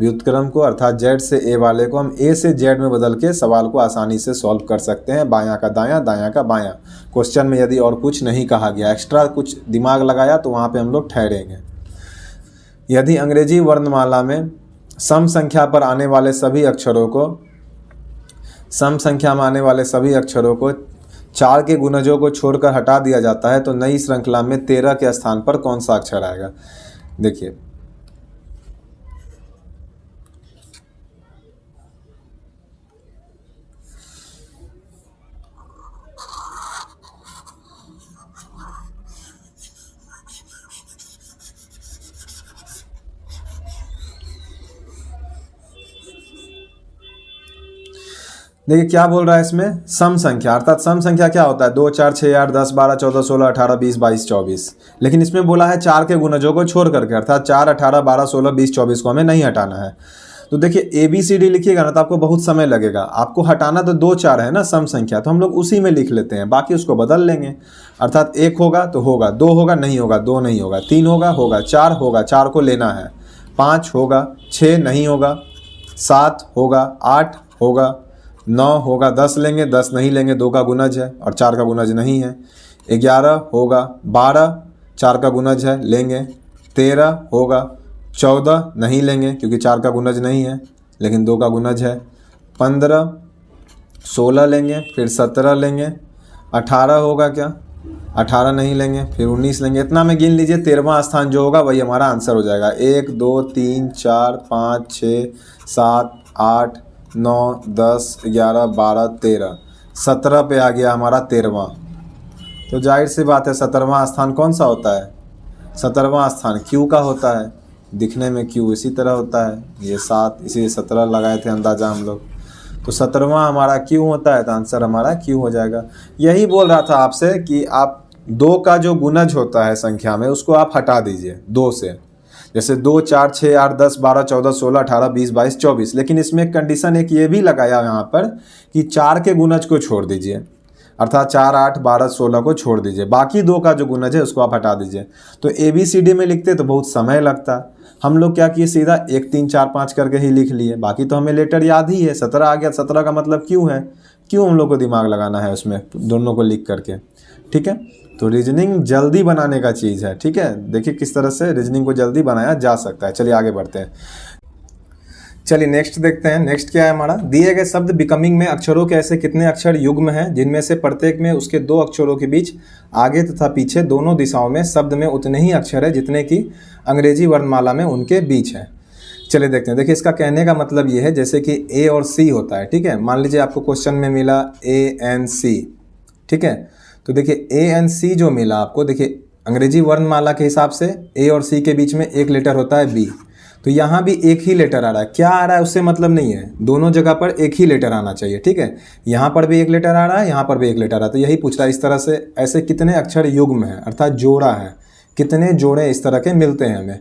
[SPEAKER 1] व्युत्क्रम को अर्थात Z से A वाले को हम A से Z में बदल के सवाल को आसानी से सॉल्व कर सकते हैं, बायां का दायां, दायां का बायां। क्वेश्चन में यदि और कुछ नहीं कहा गया, एक्स्ट्रा कुछ दिमाग लगाया तो वहाँ पे हम लोग ठहरेंगे। यदि अंग्रेजी वर्णमाला में सम संख्या पर आने वाले सभी अक्षरों को, सम संख्या में आने वाले सभी अक्षरों को 4 के गुणजों को छोड़कर हटा दिया जाता है तो नई श्रृंखला में 13 के स्थान पर कौन सा अक्षर आएगा। देखिए देखिए क्या बोल रहा है इसमें, सम संख्या, अर्थात सम संख्या क्या होता है 2 4 6 8 10 12 14 16 18 20 22 24। लेकिन इसमें बोला है 4 के गुणजों को छोड़ करके, अर्थात 4 18 12 16 20 24 को हमें नहीं हटाना है। तो देखिए ABCD लिखिएगा ना तो आपको बहुत समय लगेगा। आपको हटाना तो 2 4 है ना सम संख्या, तो हम लोग उसी में लिख लेते हैं, बाकी उसको बदल लेंगे। अर्थात 1 होगा तो होगा, 2 होगा नहीं होगा, 2 नहीं होगा, 3 होगा होगा, 4 होगा 4 को लेना है, 5 होगा, 6 नहीं होगा, 7 होगा, 8 होगा, 9 होगा, 10 लेंगे, 10 नहीं लेंगे, 2 का गुणज है और 4 का गुणज नहीं है, 11 होगा, 12 4 का गुणज है लेंगे, 13 होगा, 14 नहीं लेंगे क्योंकि 4 का गुणज नहीं है लेकिन 2 का गुणज है, 15 16 लेंगे, फिर 17 लेंगे, 18 होगा क्या, 18 नहीं लेंगे, फिर 19 लेंगे। इतना में गिन लीजिए, 13वां स्थान जो होगा वही हमारा आंसर हो जाएगा। 1 2 3 4 5 6 7 8 9 10 11 12 13 17 पे आ गया हमारा 13वां। तो जाहिर सी बात है 17वां स्थान कौन सा होता है, 17वां स्थान Q का होता है। दिखने में Q इसी तरह होता है, ये 7 इसी 17 लगाए थे अंदाजा हम लोग। तो 17वां हमारा Q होता है, तो आंसर हमारा Q हो जाएगा। यही बोल रहा था आपसे कि आप 2 का जो गुणज होता है संख्या में उसको आप हटा दीजिए 2 से, जैसे 2 4 6 8 10 12 14 16 18 20 22 24। लेकिन इसमें एक कंडीशन एक ये भी लगाया यहाँ पर कि 4 के गुणज को छोड़ दीजिए, अर्थात 4 8 12 16 को छोड़ दीजिए, बाकी 2 का जो गुणज है उसको आप हटा दीजिए। तो ABCD में लिखते तो बहुत समय लगता, हम लोग क्या किए सीधा 1 3 4 5 करके ही लिख लिए। बाकी तो हमें लेटर याद ही है, 17 आ गया, 17 का मतलब Q है, क्यों हम लोग को दिमाग लगाना है उसमें दोनों को लिख करके। ठीक है, तो रीजनिंग जल्दी बनाने का चीज़ है। ठीक है, देखिए किस तरह से रीजनिंग को जल्दी बनाया जा सकता है। चलिए आगे बढ़ते हैं। चलिए नेक्स्ट देखते हैं। नेक्स्ट क्या है हमारा, दिए गए शब्द बिकमिंग में अक्षरों के ऐसे कितने अक्षर युग्म हैं जिनमें से प्रत्येक में उसके 2 अक्षरों के बीच आगे तथा पीछे दोनों दिशाओं में शब्द में उतने ही अक्षर है जितने कि अंग्रेजी वर्णमाला में उनके बीच है। चलिए देखते हैं। देखिए इसका कहने का मतलब ये है जैसे कि A और C होता है। ठीक है, मान लीजिए आपको क्वेश्चन में मिला ANC। ठीक है, तो देखिए ANC जो मिला आपको, देखिए अंग्रेजी वर्णमाला के हिसाब से A और C के बीच में एक लेटर होता है B, तो यहाँ भी एक ही लेटर आ रहा है। क्या आ रहा है उससे मतलब नहीं है, दोनों जगह पर एक ही लेटर आना चाहिए। ठीक है, यहाँ पर भी एक लेटर आ रहा है, यहाँ पर भी एक लेटर आ रहा है, तो यही पूछ रहा है इस तरह से ऐसे कितने अक्षर युग्म है, अर्थात जोड़ा है, कितने जोड़े इस तरह के मिलते हैं हमें।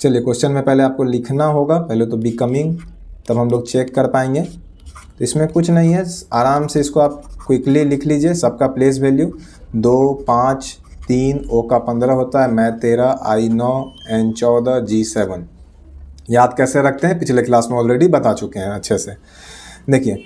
[SPEAKER 1] चलिए क्वेश्चन में पहले आपको लिखना होगा, पहले तो बिकमिंग, तब हम लोग चेक कर पाएंगे। तो इसमें कुछ नहीं है, आराम से इसको आप क्विकली लिख लीजिए। सबका प्लेस वैल्यू 2 5 3, O का 15 होता है, मैं 13, I 9, N 14, G 7। याद कैसे रखते हैं पिछले क्लास में ऑलरेडी बता चुके हैं अच्छे से। देखिए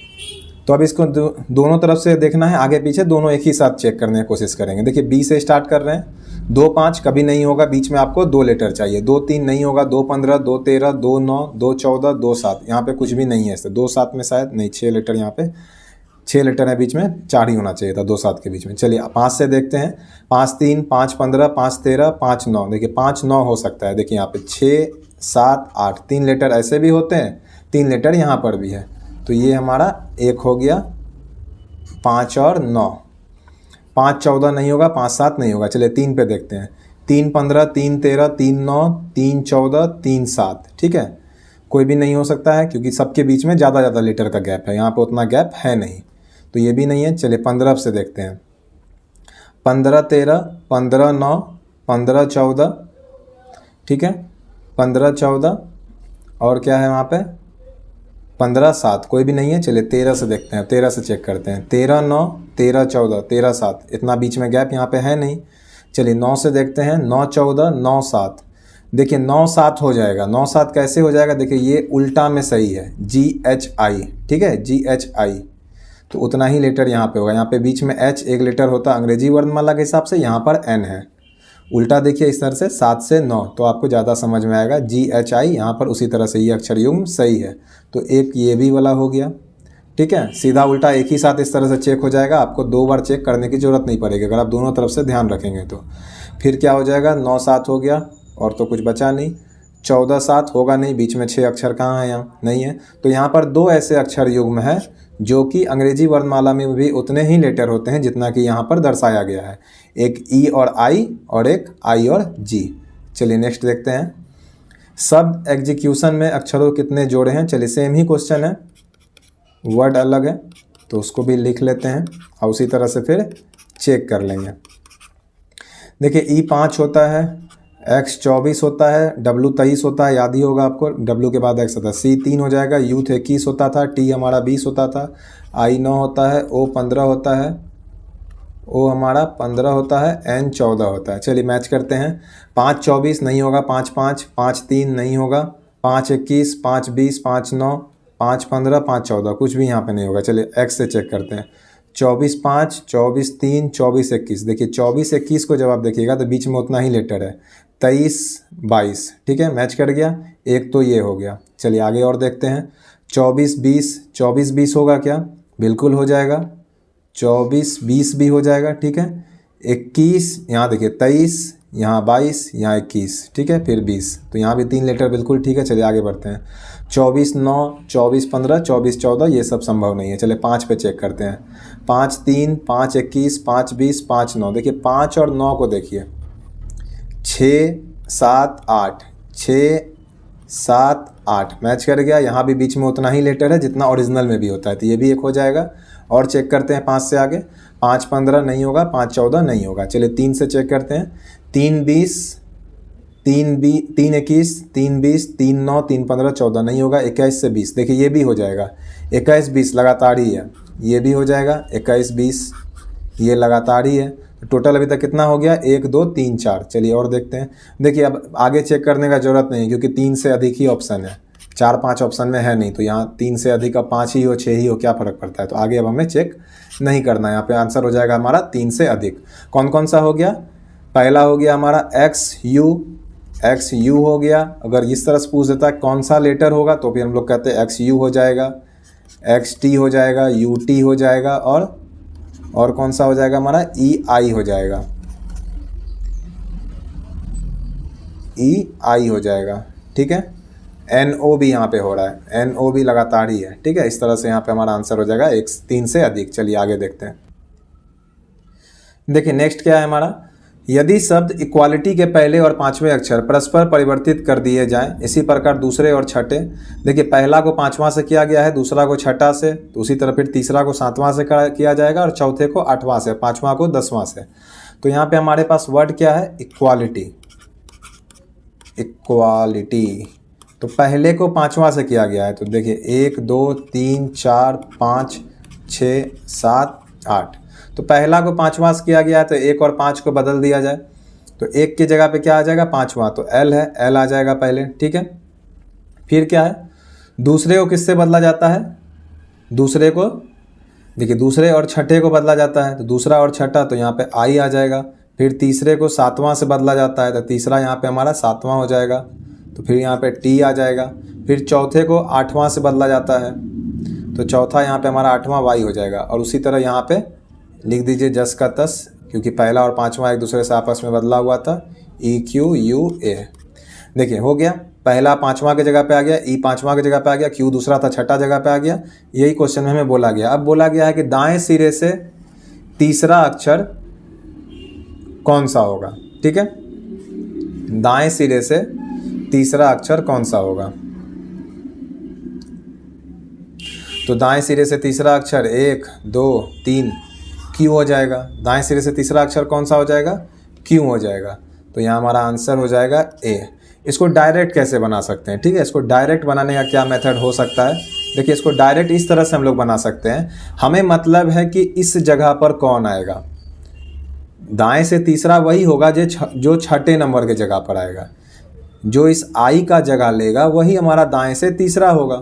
[SPEAKER 1] तो अब इसको दोनों तरफ से देखना है, आगे पीछे दोनों एक ही साथ चेक करने की कोशिश करेंगे। देखिए B से स्टार्ट कर रहे हैं। 2 5 कभी नहीं होगा, बीच में आपको 2 लेटर चाहिए। 2 3 नहीं होगा, 2 15, 2 13, 2 9, 2 14, 2 7। यहाँ पे कुछ भी नहीं है, 2 7 में शायद नहीं, 6 लेटर यहाँ पे 6 लेटर है बीच में, 4 ही होना चाहिए था 2 7 के बीच में। चलिए 5 से देखते हैं। 5 3, 5 15, 5 13, 5 9। देखिए 5 9 हो सकता है। देखिए यहाँ पे 6 7 8, 3 लेटर ऐसे भी होते हैं, 3 लेटर यहाँ पर भी है, तो ये हमारा 1 हो गया, 5 और 9। 5 14 नहीं होगा, 5 7 नहीं होगा। चलिए 3 पे देखते हैं। 3 15, 3 13, 3 9, 3 14, 3 7, ठीक है। कोई भी नहीं हो सकता है क्योंकि सबके बीच में ज़्यादा लेटर का गैप है, यहाँ पे उतना गैप है नहीं, तो ये भी नहीं है। चलिए 15 से देखते हैं। 15 13, 15 9, 15 14, ठीक है। 15 14 और क्या है वहाँ पे, 15 7, कोई भी नहीं है। चलिए 13 से देखते हैं, 13 से चेक करते हैं। 13 9, 13 14, 13 7, इतना बीच में गैप यहाँ पे है नहीं। चलिए 9 से देखते हैं। 9 14, 9 7, देखिए 9 7 हो जाएगा। 9 7 कैसे हो जाएगा, देखिए ये उल्टा में सही है, GHI, ठीक है, GHI, तो उतना ही लेटर यहाँ पे होगा। यहाँ पे बीच में H एक लेटर होता है अंग्रेजी वर्णमाला के हिसाब से, यहाँ पर N है। उल्टा देखिए इस तरह से 7 से 9, तो आपको ज़्यादा समझ में आएगा। GHI यहाँ पर उसी तरह से ये अक्षर युग्म सही है, तो एक ये भी वाला हो गया, ठीक है। सीधा उल्टा एक ही साथ इस तरह से चेक हो जाएगा, आपको 2 बार चेक करने की ज़रूरत नहीं पड़ेगी अगर आप दोनों तरफ से ध्यान रखेंगे तो। फिर क्या हो जाएगा, 9 7 हो गया और तो कुछ बचा नहीं। 14 7 होगा नहीं, बीच में 6 अक्षर कहाँ है, यहाँ नहीं है। तो यहाँ पर 2 ऐसे अक्षर युग्म है जो कि अंग्रेजी वर्णमाला में भी उतने ही लेटर होते हैं जितना कि यहाँ पर दर्शाया गया है, एक E और I और एक I और G। चलिए नेक्स्ट देखते हैं। शब्द एग्जीक्यूशन में अक्षरों कितने जोड़े हैं। चलिए सेम ही क्वेश्चन है, वर्ड अलग है तो उसको भी लिख लेते हैं और उसी तरह से फिर चेक कर लेंगे। देखिए E 5 होता है, X 24 होता है, W 23 होता है, याद ही होगा आपको, W के बाद X होता है। C 3 हो जाएगा, U 21 होता था, T हमारा 20 होता था, I 9 होता है, O 15 होता है, O हमारा 15 होता है, N 14 होता है। चलिए मैच करते हैं। 5 24 नहीं होगा, 5 5, 5 3 नहीं होगा, 5 21, 5 20, 5 9, 5 15, 5 14, कुछ भी यहाँ पे नहीं होगा। चलिए X से चेक करते हैं। 24 5, 24 3, 24 21, देखिए 24 21 को जब आप देखिएगा तो बीच में उतना ही लेटर है, 23 22, ठीक है, मैच कर गया। एक तो ये हो गया। चलिए आगे और देखते हैं। 24 20, 24 20 होगा क्या, बिल्कुल हो जाएगा। 24 20 भी हो जाएगा, ठीक है। 21, यहाँ देखिए 23, यहाँ 22, यहाँ 21, ठीक है, फिर 20, तो यहाँ भी 3 लेटर बिल्कुल ठीक है। चलिए आगे बढ़ते हैं। 24 9, 24 15, 24 14, ये सब संभव नहीं है। चलिए 5 पे चेक करते हैं। 5 3, 5 21, 5 20, 5 9, देखिए 5 और 9 को देखिए, 6 7 8, 6 7 8, मैच कर गया। यहाँ भी बीच में उतना ही लेटर है जितना ओरिजिनल में भी होता है, तो ये भी एक हो जाएगा। और चेक करते हैं 5 से आगे। 5 15 नहीं होगा, 5 14 नहीं होगा। चलिए 3 से चेक करते हैं। 3 20, 3 21, 3 20, 3 9, 3 15 14 नहीं होगा। 21 से 20, देखिए ये भी हो जाएगा। 21 20 लगातार ही है, ये भी हो जाएगा। 21 20 ये लगातार ही है। टोटल अभी तक कितना हो गया, 1 2 3 4। चलिए और देखते हैं। देखिए अब आगे चेक करने का ज़रूरत नहीं क्योंकि 3 से अधिक ही ऑप्शन है, 4 5 ऑप्शन में है नहीं, तो यहाँ 3 से अधिक, अब 5 ही हो 6 ही हो, क्या फ़र्क पड़ता है। तो आगे अब हमें चेक नहीं करना है, यहाँ पे आंसर हो जाएगा हमारा 3 से अधिक। कौन कौन सा हो गया, पहला हो गया हमारा XU हो गया। अगर इस तरह से पूछ देता है कौन सा लेटर होगा तो फिर हम लोग कहते हैं XU हो जाएगा, XT हो जाएगा, UT हो जाएगा, और कौन सा हो जाएगा हमारा, EI हो जाएगा, EI हो जाएगा, ठीक है। NO भी यहाँ पे हो रहा है, NO भी लगातार ही है, ठीक है। इस तरह से यहाँ पे हमारा आंसर हो जाएगा 3 से अधिक। चलिए आगे देखते हैं। देखिए नेक्स्ट क्या है हमारा, यदि शब्द इक्वालिटी के पहले और 5वें अक्षर परस्पर परिवर्तित कर दिए जाएं, इसी प्रकार दूसरे और छठे, देखिए पहला को 5वां से किया गया है, दूसरा को छठा से, तो उसी तरह फिर तीसरा को 7वां से किया जाएगा और चौथे को 8वां से, 5वां को 10वां से। तो यहाँ पे हमारे पास वर्ड क्या है, इक्वालिटी। इक्वालिटी तो पहले को 5वां से किया गया है, तो देखिए 1 2 3 4 5 6 7 8, तो पहला को 5वां से किया गया है तो 1 और 5 को बदल दिया जाए, तो 1 की जगह पे क्या आ जाएगा, 5वां, तो L है, L आ जाएगा पहले, ठीक है। फिर क्या है, दूसरे को किससे बदला जाता है, दूसरे को देखिए दूसरे और छठे को बदला जाता है, तो दूसरा और छठा, तो यहाँ पे I आ जाएगा। फिर तीसरे को 7वां से बदला जाता है, तो तीसरा यहाँ पे हमारा 7वां हो जाएगा, तो फिर यहाँ पे T आ जाएगा। फिर चौथे को 8वां से बदला जाता है, तो चौथा यहाँ पे हमारा 8वां Y हो जाएगा। और उसी तरह यहाँ पे लिख दीजिए जस का तस, क्योंकि पहला और 5वां एक दूसरे से आपस में बदला हुआ था, EQUA। देखिए हो गया, पहला 5वां की जगह पे आ गया, E 5वां की जगह पे आ गया, Q दूसरा था छठा जगह पे आ गया। यही क्वेश्चन में हमें बोला गया। अब बोला गया है कि दाएं सिरे से तीसरा अक्षर कौन सा होगा, ठीक है। दाएं सिरे से तीसरा अक्षर कौन सा होगा? तो दाएं सिरे से तीसरा अक्षर 1 2 3 क्यू हो जाएगा। दाएं सिरे से तीसरा अक्षर कौन सा हो जाएगा? क्यू हो जाएगा। तो यहाँ हमारा आंसर हो जाएगा ए। इसको डायरेक्ट कैसे बना सकते हैं, ठीक है। इसको डायरेक्ट बनाने का क्या मेथड हो सकता है? देखिए, इसको डायरेक्ट इस तरह से हम लोग बना सकते हैं। हमें मतलब है कि इस जगह पर कौन आएगा। दाएं से तीसरा वही होगा जो छठे नंबर के जगह पर आएगा। जो इस आई का जगह लेगा वही हमारा दाएं से तीसरा होगा।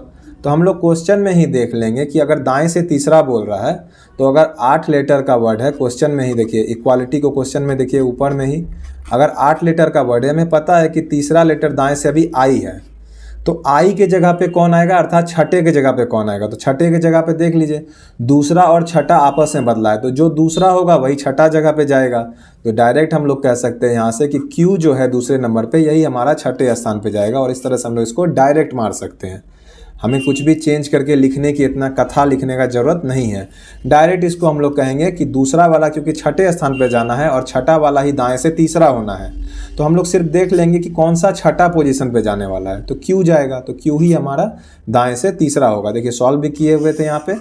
[SPEAKER 1] तो हम लोग क्वेश्चन में ही देख लेंगे कि अगर दाएं से तीसरा बोल रहा है तो अगर 8 लेटर का वर्ड है, क्वेश्चन में ही देखिए, इक्वालिटी को क्वेश्चन में देखिए ऊपर में ही, अगर 8 लेटर का वर्ड है, हमें पता है कि तीसरा लेटर दाएं से अभी आई है। तो आई के जगह पे कौन आएगा, अर्थात छठे के जगह पे कौन आएगा? तो छठे के जगह पे देख लीजिए, दूसरा और छठा आपस में बदला है, तो जो दूसरा होगा वही छठा जगह पे जाएगा। तो डायरेक्ट हम लोग कह सकते हैं यहाँ से कि क्यू जो है दूसरे नंबर पे, यही हमारा छठे स्थान पे जाएगा। और इस तरह से हम लोग इसको डायरेक्ट मार सकते हैं। हमें कुछ भी चेंज करके लिखने की, इतना कथा लिखने का ज़रूरत नहीं है। डायरेक्ट इसको हम लोग कहेंगे कि दूसरा वाला क्योंकि छठे स्थान पे जाना है और छठा वाला ही दाएं से तीसरा होना है, तो हम लोग सिर्फ देख लेंगे कि कौन सा छठा पोजीशन पे जाने वाला है, तो क्यू जाएगा। तो क्यू ही हमारा दाएं से तीसरा होगा। देखिए, सॉल्व भी किए हुए थे, यहाँ पे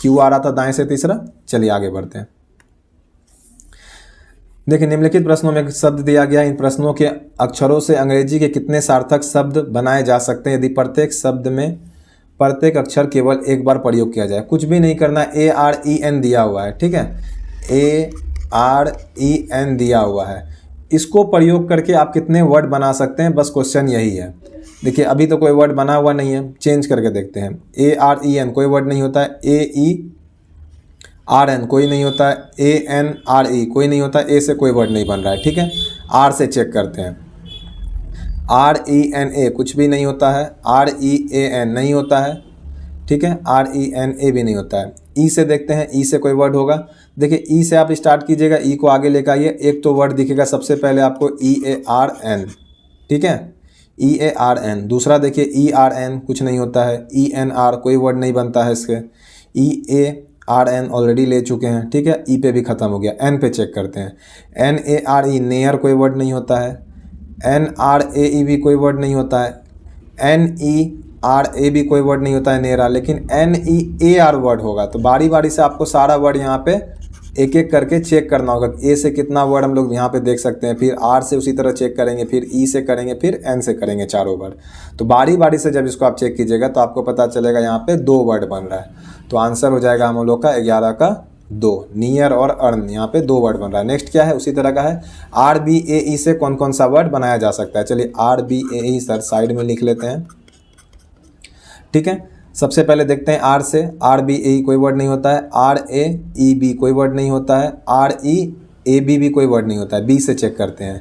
[SPEAKER 1] क्यू आ रहा था दाएं से तीसरा। चलिए आगे बढ़ते हैं। देखिए, निम्नलिखित प्रश्नों में शब्द दिया गया, इन प्रश्नों के अक्षरों से अंग्रेजी के कितने सार्थक शब्द बनाए जा सकते हैं यदि प्रत्येक शब्द में प्रत्येक अक्षर केवल एक बार प्रयोग किया जाए? कुछ भी नहीं करना, AREN दिया हुआ है, ठीक है। AREN दिया हुआ है, इसको प्रयोग करके आप कितने वर्ड बना सकते हैं, बस क्वेश्चन यही है। देखिए, अभी तो कोई वर्ड बना हुआ नहीं है, चेंज करके देखते हैं। AREN कोई वर्ड नहीं होता है, AERN कोई नहीं होता है, ANRE कोई नहीं होता है, ए से कोई वर्ड नहीं बन रहा है, ठीक है। आर से चेक करते हैं, RENA कुछ भी नहीं होता है, REAN नहीं होता है, ठीक है, RENA भी नहीं होता है। ई से देखते हैं, ई से कोई वर्ड होगा। देखिए, ई से आप स्टार्ट कीजिएगा, ई को आगे लेकर आइए, एक तो वर्ड दिखेगा सबसे पहले आपको EARN, ठीक है, EARN। दूसरा देखिए ERN कुछ नहीं होता है, ENR कोई वर्ड नहीं बनता है इसके, EARN ऑलरेडी ले चुके हैं, ठीक है। ई पे भी खत्म हो गया। एन पे चेक करते हैं, NARE नेयर कोई वर्ड नहीं होता है, NRAE भी कोई वर्ड नहीं होता है, NERA भी कोई वर्ड नहीं होता है नेरा, लेकिन NEAR वर्ड होगा। तो बारी बारी से आपको सारा वर्ड यहाँ पे एक एक करके चेक करना होगा। ए से कितना वर्ड हम लोग यहाँ पे देख सकते हैं, फिर आर से उसी तरह चेक करेंगे, फिर ई से करेंगे, फिर एन से करेंगे, चारों वर्ड। तो बारी बारी से जब इसको आप चेक कीजिएगा तो आपको पता चलेगा यहाँ पे 2 वर्ड बन रहा है। तो आंसर हो जाएगा हम लोग का 11 का 2, नियर और अर्न, यहाँ पे 2 वर्ड बन रहा है। नेक्स्ट क्या है, उसी तरह का है, RBAE से कौन कौन सा वर्ड बनाया जा सकता है? चलिए RBAE सर साइड में लिख लेते हैं, ठीक है। सबसे पहले देखते हैं आर से, RBAE कोई वर्ड नहीं होता है, RAEB कोई वर्ड नहीं होता है, REAB भी कोई वर्ड नहीं होता है। बी से चेक करते हैं,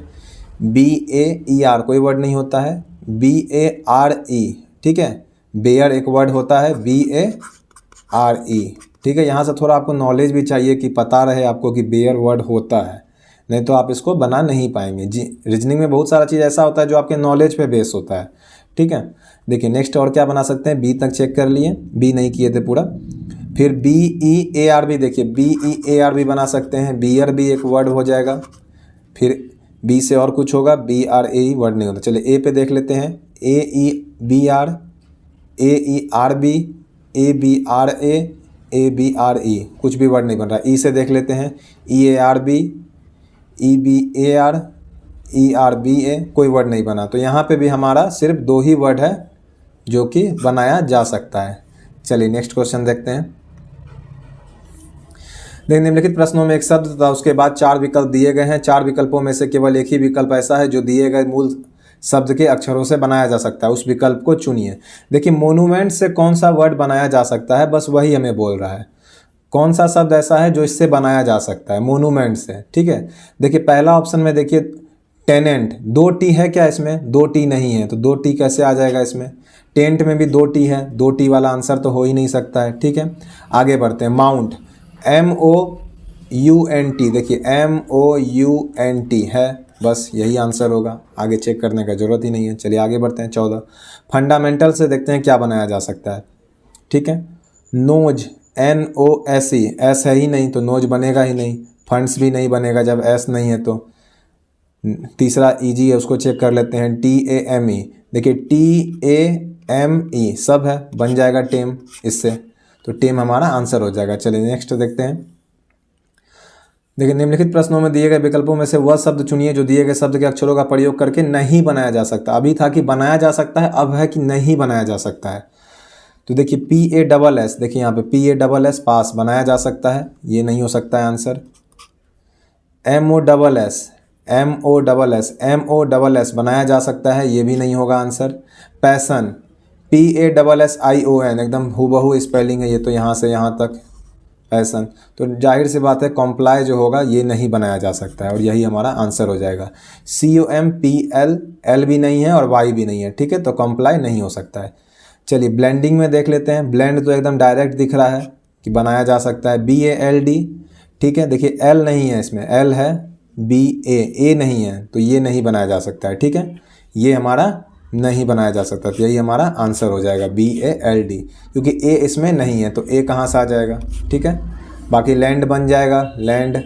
[SPEAKER 1] BAER कोई वर्ड नहीं होता है, BARE, ठीक है, बेयर एक वर्ड होता है, BARE, ठीक है। यहाँ से थोड़ा आपको नॉलेज भी चाहिए कि पता रहे आपको कि बेयर वर्ड होता है, नहीं तो आप इसको बना नहीं पाएंगे जी। रीजनिंग में बहुत सारा चीज़ ऐसा होता है जो आपके नॉलेज पे बेस होता है, ठीक है। देखिए, नेक्स्ट और क्या बना सकते हैं, बी तक चेक कर लिए, बी नहीं किए थे पूरा। फिर BEAR भी देखिए, BEAR भी बना सकते हैं, बियर भी एक वर्ड हो जाएगा। फिर बी से और कुछ होगा, BRAE वर्ड नहीं होता। चलिए ए पे देख लेते हैं, AEBR, AERB, ABRA, ABRE कुछ भी वर्ड नहीं बन रहा। ई से देख लेते हैं, EARB, EBAR, ERBA कोई वर्ड नहीं बना। तो यहाँ पे भी हमारा सिर्फ 2 ही वर्ड है जो कि बनाया जा सकता है। चलिए नेक्स्ट क्वेश्चन देखते हैं। देखिए, निम्नलिखित प्रश्नों में एक शब्द तथा उसके बाद 4 विकल्प दिए गए हैं। 4 विकल्पों में से केवल एक ही विकल्प ऐसा है जो दिए गए मूल शब्द के अक्षरों से बनाया जा सकता है, उस विकल्प को चुनिए। देखिए, मोनूमेंट से कौन सा वर्ड बनाया जा सकता है, बस वही हमें बोल रहा है। कौन सा शब्द ऐसा है जो इससे बनाया जा सकता है, मोनूमेंट से, ठीक है। देखिए, पहला ऑप्शन में देखिए टेनेंट, 2 टी है क्या इसमें? 2 टी नहीं है, तो 2 टी कैसे आ जाएगा इसमें? टेंट में भी 2 टी है, 2 टी वाला आंसर तो हो ही नहीं सकता है, ठीक है। आगे बढ़ते हैं, माउंट, MOUNT, देखिए MOUNT है, बस यही आंसर होगा, आगे चेक करने का जरूरत ही नहीं है। चलिए आगे बढ़ते हैं। 14 फंडामेंटल से देखते हैं क्या बनाया जा सकता है, ठीक है। नोज, NOSE, एस है ही नहीं तो नोज बनेगा ही नहीं। फंड्स भी नहीं बनेगा जब एस नहीं है तो। तीसरा ईजी है, उसको चेक कर लेते हैं, TAME। देखिए TAME सब है, बन जाएगा टेम इससे, तो टेम हमारा आंसर हो जाएगा। चलिए नेक्स्ट देखते हैं। देखिए निम्नलिखित प्रश्नों में दिए गए विकल्पों में से वह शब्द चुनिए जो दिए गए शब्द के अक्षरों का प्रयोग करके नहीं बनाया जा सकता। अभी था कि बनाया जा सकता है, अब है कि नहीं बनाया जा सकता है। तो देखिए PASS, देखिए यहाँ पे PASS पास बनाया जा सकता है, ये नहीं हो सकता है आंसर। MOSS बनाया जा सकता है, ये भी नहीं होगा आंसर। पैसन PASSION एकदम हूबहू स्पेलिंग है ये तो, यहाँ से यहाँ तक पैसन, तो जाहिर सी बात है कॉम्प्लाई जो होगा ये नहीं बनाया जा सकता है और यही हमारा आंसर हो जाएगा। COMPL, L भी नहीं है और Y भी नहीं है, ठीक है, तो कॉम्प्लाई नहीं हो सकता है। चलिए ब्लेंडिंग में देख लेते हैं। ब्लेंड तो एकदम डायरेक्ट दिख रहा है कि बनाया जा सकता है, BALD, ठीक है। देखिए L नहीं है इसमें, L है, BA, A नहीं है, तो ये नहीं बनाया जा सकता है, ठीक है, ये हमारा नहीं बनाया जा सकता, तो यही हमारा आंसर हो जाएगा BALD, क्योंकि A इसमें नहीं है तो A कहाँ से आ जाएगा, ठीक है। बाकी लैंड बन जाएगा, लैंड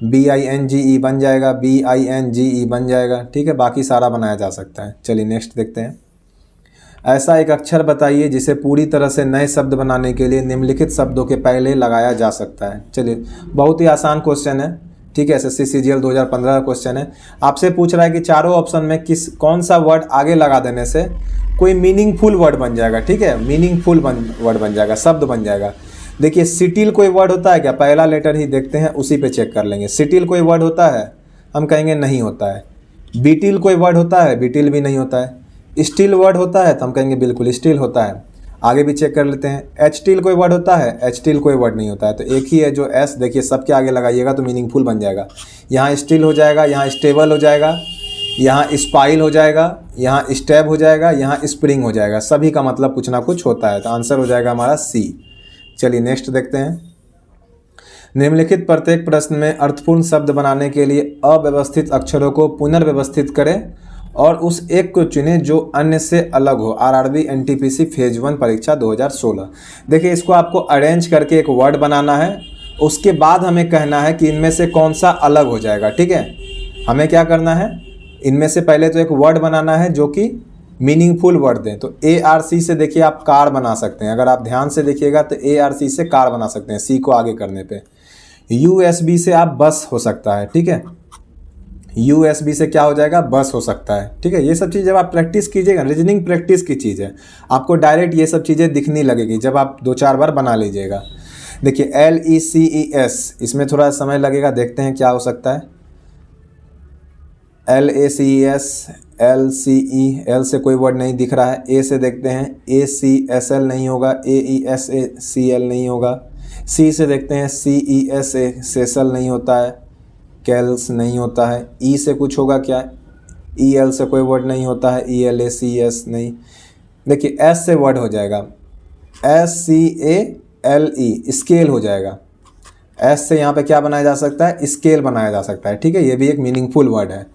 [SPEAKER 1] BINGE बन जाएगा, BINGE बन जाएगा, ठीक है, बाकी सारा बनाया जा सकता है। चलिए नेक्स्ट देखते हैं। ऐसा एक अक्षर बताइए जिसे पूरी तरह से नए शब्द बनाने के लिए निम्नलिखित शब्दों के पहले लगाया जा सकता है। चलिए बहुत ही आसान क्वेश्चन है, ठीक है, SSC CGL 2015 का क्वेश्चन है। आपसे पूछ रहा है कि चारों ऑप्शन में कौन सा वर्ड आगे लगा देने से कोई मीनिंगफुल वर्ड बन जाएगा, ठीक है, मीनिंगफुल वर्ड बन जाएगा, शब्द बन जाएगा। देखिए सिटिल कोई वर्ड होता है क्या, पहला लेटर ही देखते हैं उसी पे चेक कर लेंगे। सिटिल कोई वर्ड होता है, हम कहेंगे नहीं होता है। बीटिल कोई वर्ड होता है, बीटिल भी नहीं होता है। स्टील वर्ड होता है तो हम कहेंगे बिल्कुल स्टील होता है। आगे भी चेक कर लेते हैं। एचटील कोई वर्ड होता है, एचटील कोई वर्ड नहीं होता है, तो एक ही है जो एस, देखिए सबके आगे लगाइएगा तो मीनिंगफुल बन जाएगा। यहाँ स्टील हो जाएगा, यहाँ स्टेबल हो जाएगा, यहाँ स्पाइल हो जाएगा, यहाँ स्टेब हो जाएगा, यहाँ स्प्रिंग हो जाएगा, सभी का मतलब कुछ ना कुछ होता है, तो आंसर हो जाएगा हमारा C। चलिए नेक्स्ट देखते हैं। निम्नलिखित प्रत्येक प्रश्न में अर्थपूर्ण शब्द बनाने के लिए अव्यवस्थित अक्षरों को पुनर्व्यवस्थित करें और उस एक को चुनें जो अन्य से अलग हो। RRB NTPC फेज 1 परीक्षा 2016। देखिए इसको आपको अरेंज करके एक वर्ड बनाना है, उसके बाद हमें कहना है कि इनमें से कौन सा अलग हो जाएगा, ठीक है। हमें क्या करना है, इनमें से पहले तो एक वर्ड बनाना है जो कि मीनिंगफुल वर्ड दें। तो ARC से देखिए आप कार बना सकते हैं, अगर आप ध्यान से देखिएगा तो ARC से कार बना सकते हैं, C को आगे करने पे। USB से आप बस हो सकता है, ठीक है, USB से क्या हो जाएगा, बस हो सकता है, ठीक है। ये सब चीज़ जब आप प्रैक्टिस कीजिएगा, रीजनिंग प्रैक्टिस की चीज़ है, आपको डायरेक्ट ये सब चीज़ें दिखने लगेगी जब आप 2-4 बार बना लीजिएगा। देखिए LECES, इसमें थोड़ा समय लगेगा, देखते हैं क्या हो सकता है। LACES, LCE, L से कोई वर्ड नहीं दिख रहा है। A से देखते हैं, ACSL नहीं होगा, AESACL नहीं होगा। C से देखते हैं, CESACL नहीं होता है, कैल्स नहीं होता है। E से कुछ होगा क्या, EL से कोई वर्ड नहीं होता है, ELACS नहीं। देखिए S से वर्ड हो जाएगा, SCALE, स्केल हो जाएगा। S से यहाँ पे क्या बनाया जा सकता है, स्केल बनाया जा सकता है, ठीक है, ये भी एक मीनिंगफुल वर्ड है।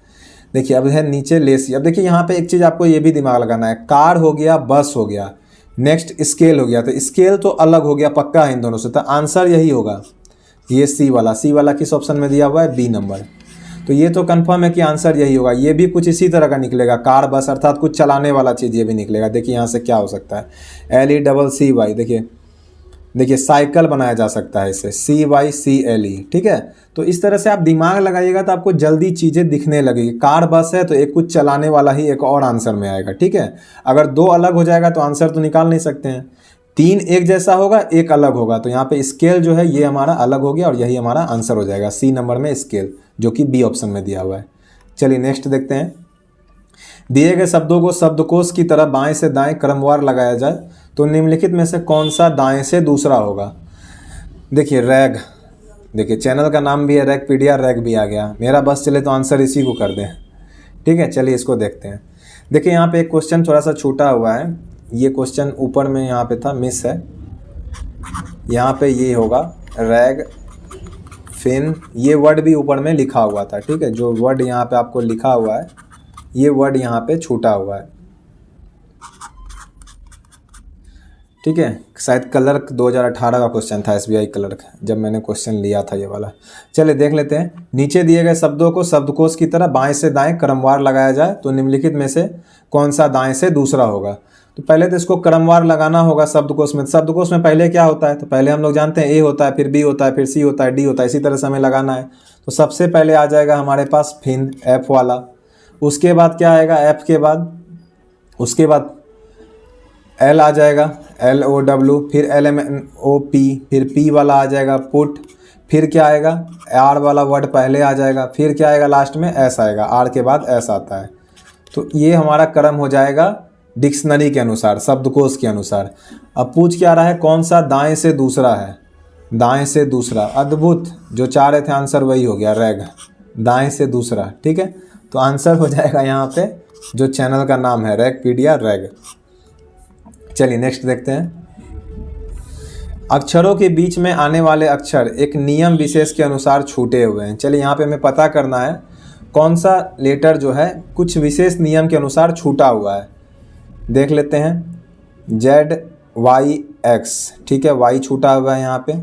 [SPEAKER 1] देखिए अब है नीचे लेसी। अब देखिए यहाँ पे एक चीज़ आपको ये भी दिमाग लगाना है, कार हो गया, बस हो गया, नेक्स्ट स्केल हो गया, तो स्केल तो अलग हो गया, पक्का है इन दोनों से, तो आंसर यही होगा, ये C वाला किस ऑप्शन में दिया हुआ है, B नंबर। तो ये तो कंफर्म है कि आंसर यही होगा। ये भी कुछ इसी तरह का निकलेगा, कार बस अर्थात कुछ चलाने वाला चीज़ ये भी निकलेगा। देखिए यहाँ से क्या हो सकता है, LECCY, देखिए साइकिल बनाया जा सकता है इससे, CYCLE, ठीक है। तो इस तरह से आप दिमाग लगाइएगा तो आपको जल्दी चीज़ें दिखने लगेगी। कार बस है तो एक कुछ चलाने वाला ही एक और आंसर में आएगा, ठीक है। अगर 2 अलग हो जाएगा तो आंसर तो निकाल नहीं सकते हैं। 3 एक जैसा होगा, एक अलग होगा, तो यहाँ पे स्केल जो है ये हमारा अलग हो गया और यही हमारा आंसर हो जाएगा, C नंबर में स्केल, जो कि B ऑप्शन में दिया हुआ है। चलिए नेक्स्ट देखते हैं। दिए गए शब्दों को शब्दकोश की तरह बाएं से दाएं क्रमवार लगाया जाए तो निम्नलिखित में से कौन सा दाएं से दूसरा होगा। देखिए रैग, देखिए चैनल का नाम भी है रैगपीडिया, रैग भी आ गया, मेरा बस चले तो आंसर इसी को कर दें, ठीक है। चलिए इसको देखते हैं। देखिए यहाँ पे एक क्वेश्चन थोड़ा सा छूटा हुआ है, ये क्वेश्चन ऊपर में यहाँ पे था, मिस है, यहाँ पे ये होगा रैग फिन, ये वर्ड भी ऊपर में लिखा हुआ था, ठीक है, जो वर्ड यहाँ पे आपको लिखा हुआ है ये वर्ड यहाँ पे छूटा हुआ है। ठीक है, शायद क्लर्क 2018 का क्वेश्चन था, SBI क्लर्क, जब मैंने क्वेश्चन लिया था ये वाला। चलिए देख लेते हैं। नीचे दिए गए शब्दों को शब्दकोश की तरह बाएं से दाएं क्रमवार लगाया जाए तो निम्नलिखित में से कौन सा दाएं से दूसरा होगा। तो पहले तो इसको क्रमवार लगाना होगा शब्दकोश में। शब्दकोश में पहले क्या होता है, तो पहले हम लोग जानते हैं A होता है, फिर B होता है, फिर C होता है, D होता है, इसी तरह से हमें लगाना है। तो सबसे पहले आ जाएगा हमारे पास फिन, F वाला। उसके बाद क्या आएगा, F के बाद, उसके बाद L आ जाएगा, LOW, फिर LMNOP, फिर P वाला आ जाएगा पुट, फिर क्या आएगा, R वाला वर्ड पहले आ जाएगा, फिर क्या आएगा लास्ट में S आएगा, R के बाद S आता है। तो ये हमारा क्रम हो जाएगा डिक्शनरी के अनुसार, शब्दकोश के अनुसार। अब पूछ क्या रहा है, कौन सा दाएं से दूसरा है, दाएं से दूसरा। अद्भुत, जो चाह रहे थे आंसर वही हो गया, रैग, दाएं से दूसरा। ठीक है, तो आंसर हो जाएगा यहाँ पे जो चैनल का नाम है, रैगपीडिया रैग। चलिए नेक्स्ट देखते हैं। अक्षरों के बीच में आने वाले अक्षर एक नियम विशेष के अनुसार छूटे हुए हैं। चलिए यहाँ पे हमें पता करना है कौन सा लेटर जो है कुछ विशेष नियम के अनुसार छूटा हुआ है। देख लेते हैं, ZYX, ठीक है, Y छूटा हुआ है यहाँ पे,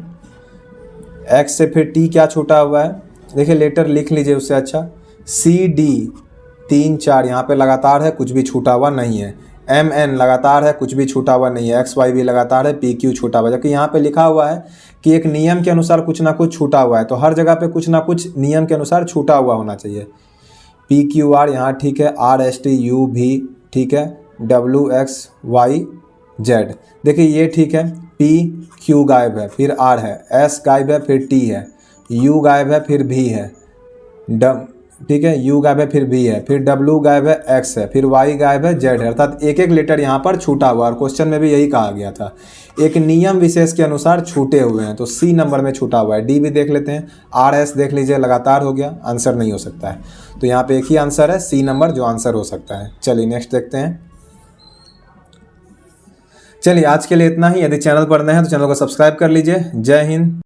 [SPEAKER 1] X से फिर T क्या छूटा हुआ है, देखिए लेटर लिख लीजिए उससे अच्छा, CD 3 4 यहाँ पे लगातार है, कुछ भी छूटा हुआ नहीं है। MN लगातार है, कुछ भी छूटा हुआ नहीं है। XY भी लगातार है, PQ छूटा हुआ है। जबकि यहाँ पे लिखा हुआ है कि एक नियम के अनुसार कुछ ना कुछ छूटा हुआ है, तो हर जगह पे कुछ ना कुछ नियम के अनुसार छूटा हुआ होना चाहिए। PQR यहाँ ठीक है, RSTU भी ठीक है, WXYZ देखिए ये ठीक है। PQ गायब है, फिर R है, S गायब है, फिर T है, U गायब है, फिर V है, ठीक है, U गायब है, फिर V है, फिर W गायब है, X है, फिर Y गायब है, Z है। अर्थात एक एक लेटर यहाँ पर छूटा हुआ, और क्वेश्चन में भी यही कहा गया था, एक नियम विशेष के अनुसार छूटे हुए हैं, तो C नंबर में छूटा हुआ है। D भी देख लेते हैं, RS देख लीजिए लगातार हो गया, आंसर नहीं हो सकता है, तो यहाँ पे एक ही आंसर है, C नंबर जो आंसर हो सकता है। चलिए नेक्स्ट देखते हैं। चलिए आज के लिए इतना ही। यदि चैनल पर नए हैं तो चैनल को सब्सक्राइब कर लीजिए। जय हिंद।